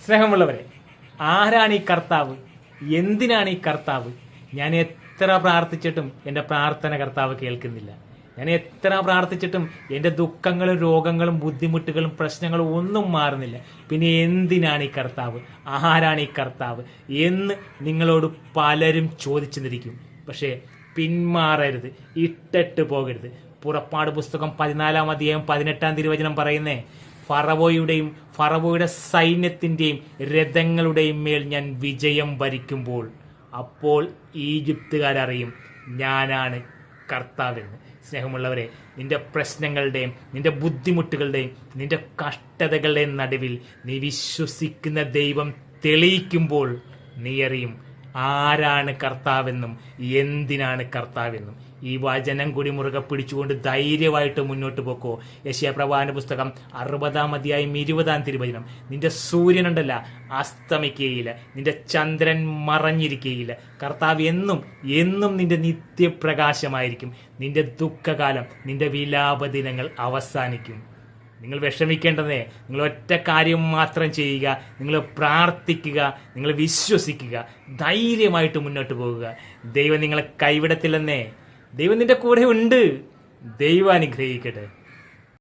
സ്നേഹമുള്ളവരെ, ആരാണ് ഈ കർത്താവ്? എന്തിനാണ് ഈ കർത്താവ്? ഞാൻ എത്ര പ്രാർത്ഥിച്ചിട്ടും എൻ്റെ പ്രാർത്ഥന കർത്താവ് കേൾക്കുന്നില്ല. ഞാൻ എത്ര പ്രാർത്ഥിച്ചിട്ടും എൻ്റെ ദുഃഖങ്ങളും രോഗങ്ങളും ബുദ്ധിമുട്ടുകളും പ്രശ്നങ്ങളും ഒന്നും മാറുന്നില്ല. പിന്നെ എന്തിനാണ് ഈ കർത്താവ്? ആരാണ് ഈ കർത്താവ് എന്ന് നിങ്ങളോട് പലരും ചോദിച്ചെന്നിരിക്കും. പക്ഷേ പിന്മാറരുത്, ഇട്ടിട്ട് പോകരുത്. പുറപ്പാട് പുസ്തകം 14-ാം അധ്യായം 18-ാം തിരുവചനം പറയുന്നേ, ഫറവോയുടെ സൈന്യത്തിന്റെയും രഥങ്ങളുടെയും മേൽ ഞാൻ വിജയം വരിക്കുമ്പോൾ അപ്പോൾ ഈജിപ്തുകാരറിയും ഞാനാണ് കർത്താവെന്ന്. സ്നേഹമുള്ളവരെ, നിന്റെ പ്രശ്നങ്ങളുടെയും നിന്റെ ബുദ്ധിമുട്ടുകളുടെയും നിന്റെ കഷ്ടതകളുടെയും നടുവിൽ നീ വിശ്വസിക്കുന്ന ദൈവം തെളിയിക്കുമ്പോൾ നീ അറിയും ആരാണ് കർത്താവെന്നും എന്തിനാണ് കർത്താവെന്നും. ഈ വചനം കൂടി മുറുകെ പിടിച്ചുകൊണ്ട് ധൈര്യമായിട്ട് മുന്നോട്ട് പോക്കോ. യെശയ്യാപ്രവാചന പുസ്തകം 60-ാം അധ്യായം 20-ാം തിരുവചനം, നിന്റെ സൂര്യനുണ്ടല്ല അസ്തമിക്കുകയില്ല, നിന്റെ ചന്ദ്രൻ മറഞ്ഞിരിക്കുകയില്ല. കർത്താവ് എന്നും എന്നും നിന്റെ നിത്യപ്രകാശമായിരിക്കും. നിന്റെ ദുഃഖകാലം, നിന്റെ വിലാപദിനങ്ങൾ അവസാനിക്കും. നിങ്ങൾ വിഷമിക്കേണ്ടതേ, നിങ്ങൾ ഒറ്റ കാര്യം മാത്രം ചെയ്യുക. നിങ്ങൾ പ്രാർത്ഥിക്കുക, നിങ്ങൾ വിശ്വസിക്കുക, ധൈര്യമായിട്ട് മുന്നോട്ട് പോകുക. ദൈവം നിങ്ങളെ കൈവിടത്തില്ലെന്നേ. ദൈവം നിന്റെ കൂടെ ഉണ്ട്. ദൈവം അനുഗ്രഹിക്കട്ടെ.